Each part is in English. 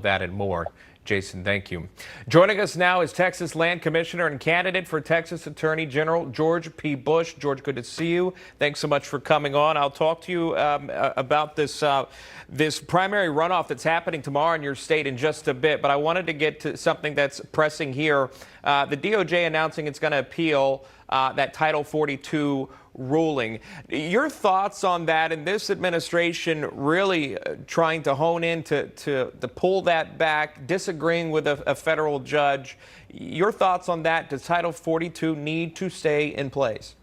That and more. Jason, thank you. Joining us now is Texas Land Commissioner and candidate for Texas Attorney General George P. Bush. George, good to see you. Thanks so much for coming on. I'll talk to you about this primary runoff that's happening tomorrow in your state in just a bit, but I wanted to get to something that's pressing here. The DOJ announcing it's going to appeal that Title 42 ruling. Your thoughts on that, and this administration really trying to hone in to pull that back, disagreeing with a federal judge. Your thoughts on that? Does Title 42 need to stay in place?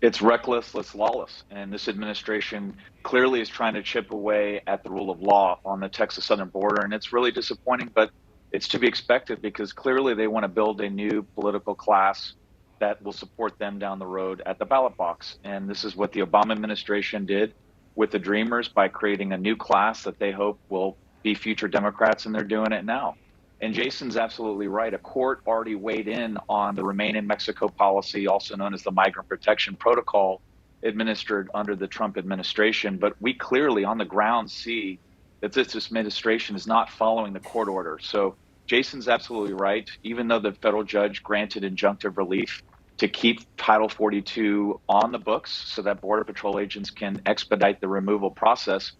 It's reckless, it's lawless, and this administration clearly is trying to chip away at the rule of law on the Texas southern border, and it's really disappointing, but it's to be expected because clearly they want to build a new political class that will support them down the road at the ballot box. And this is what the Obama administration did with the Dreamers by creating a new class that they hope will be future Democrats, and they're doing it now. And Jason's absolutely right. A court already weighed in on the Remain in Mexico policy, also known as the Migrant Protection Protocol, administered under the Trump administration. But we clearly on the ground see that this administration is not following the court order. So Jason's absolutely right. Even though the federal judge granted injunctive relief to keep Title 42 on the books so that Border Patrol agents can expedite the removal process,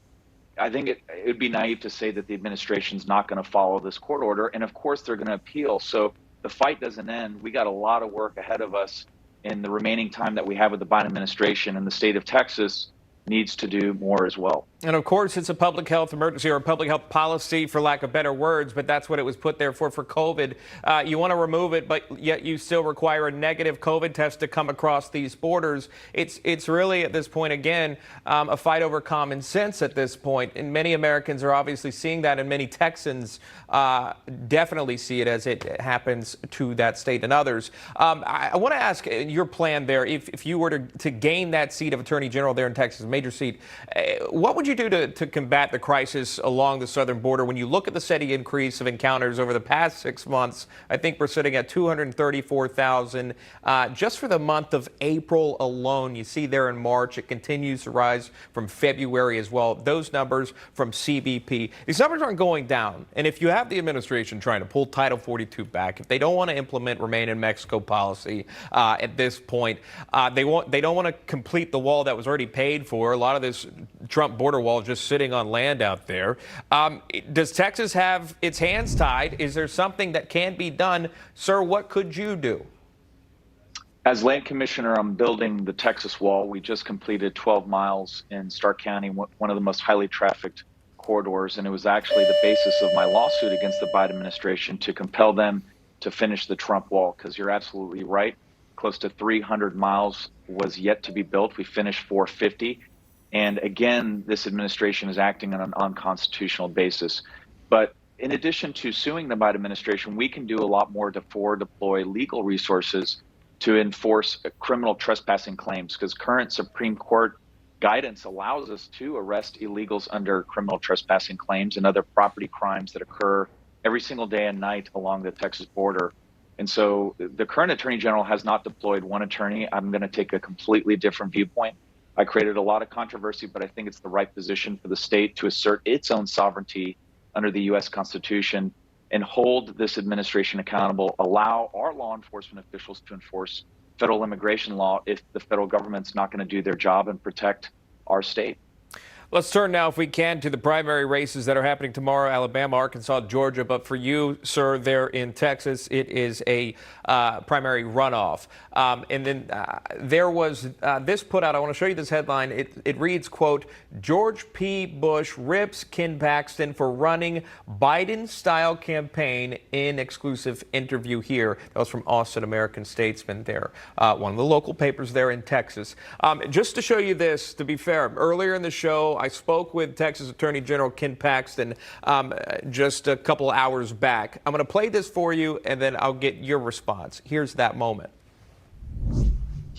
I think it would be naive to say that the administration's not going to follow this court order. And of course, they're going to appeal. So the fight doesn't end. We got a lot of work ahead of us in the remaining time that we have with the Biden administration, and the state of Texas needs to do more as well. And of course, it's a public health emergency or a public health policy, for lack of better words, but that's what it was put there for COVID. You want to remove it, but yet you still require a negative COVID test to come across these borders. It's really, at this point, again, a fight over common sense at this point. And many Americans are obviously seeing that, and many Texans definitely see it as it happens to that state and others. I want to ask your plan there. If you were to gain that seat of Attorney General there in Texas, major seat, what would you do to combat the crisis along the southern border? When you look at the steady increase of encounters over the past 6 months, I think we're sitting at 234,000 just for the month of April alone. You see there in March, it continues to rise from February as well. Those numbers from CBP. These numbers aren't going down. And if you have the administration trying to pull Title 42 back, if they don't want to implement Remain in Mexico policy at this point, they don't want to complete the wall that was already paid for. A lot of this Trump border wall just sitting on land out there. Does Texas have its hands tied? Is there something that can be done? Sir, what could you do? As land commissioner, I'm building the Texas wall. We just completed 12 miles in Stark County, one of the most highly trafficked corridors, and it was actually the basis of my lawsuit against the Biden administration to compel them to finish the Trump wall, because you're absolutely right. Close to 300 miles was yet to be built. We finished 450. And again, this administration is acting on an unconstitutional basis. But in addition to suing the Biden administration, we can do a lot more to deploy legal resources to enforce criminal trespassing claims, because current Supreme Court guidance allows us to arrest illegals under criminal trespassing claims and other property crimes that occur every single day and night along the Texas border. And so the current Attorney General has not deployed one attorney. I'm going to take a completely different viewpoint. I created a lot of controversy, but I think it's the right position for the state to assert its own sovereignty under the U.S. Constitution and hold this administration accountable, allow our law enforcement officials to enforce federal immigration law if the federal government's not going to do their job and protect our state. Let's turn now, if we can, to the primary races that are happening tomorrow: Alabama, Arkansas, Georgia. But for you, sir, there in Texas, it is a primary runoff. And then there was this put out. I want to show you this headline. It reads, quote, George P. Bush rips Ken Paxton for running Biden-style campaign in exclusive interview here. That was from Austin American-Statesman there, one of the local papers there in Texas. Just to show you this, to be fair, earlier in the show, I spoke with Texas Attorney General Ken Paxton just a couple hours back. I'm going to play this for you, and then I'll get your response. Here's that moment.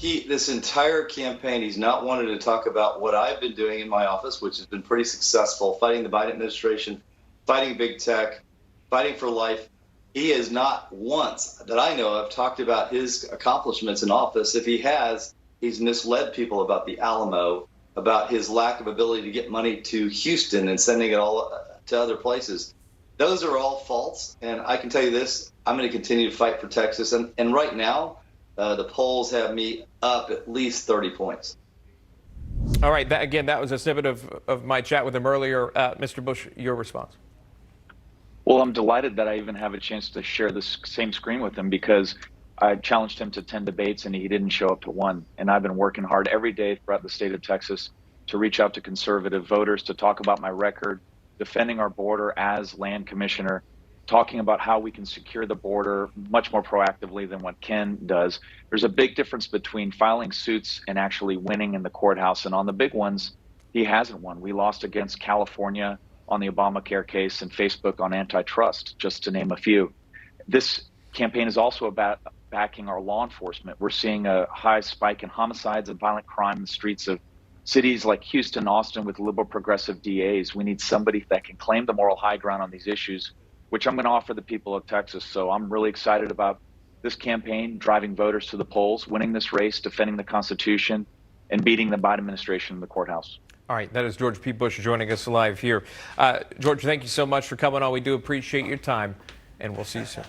This entire campaign, he's not wanted to talk about what I've been doing in my office, which has been pretty successful, fighting the Biden administration, fighting big tech, fighting for life. He has not once that I know of talked about his accomplishments in office. If he has, he's misled people about the Alamo, about his lack of ability to get money to Houston and sending it all to other places. Those are all false. And I can tell you this, I'm going to continue to fight for Texas. And right now, the polls have me up at least 30 points. All right. That was a snippet of my chat with him earlier. Mr. Bush, your response. Well, I'm delighted that I even have a chance to share this same screen with him, because I challenged him to 10 debates and he didn't show up to one. And I've been working hard every day throughout the state of Texas to reach out to conservative voters, to talk about my record, defending our border as land commissioner, talking about how we can secure the border much more proactively than what Ken does. There's a big difference between filing suits and actually winning in the courthouse. And on the big ones, he hasn't won. We lost against California on the Obamacare case and Facebook on antitrust, just to name a few. This campaign is also about backing our law enforcement. We're seeing a high spike in homicides and violent crime in the streets of cities like Houston, Austin, with liberal progressive DAs. We need somebody that can claim the moral high ground on these issues, which I'm going to offer the people of Texas. So I'm really excited about this campaign, driving voters to the polls, winning this race, defending the Constitution, and beating the Biden administration in the courthouse. All right, that is George P. Bush joining us live here. George, thank you so much for coming on. We do appreciate your time, and we'll see you soon.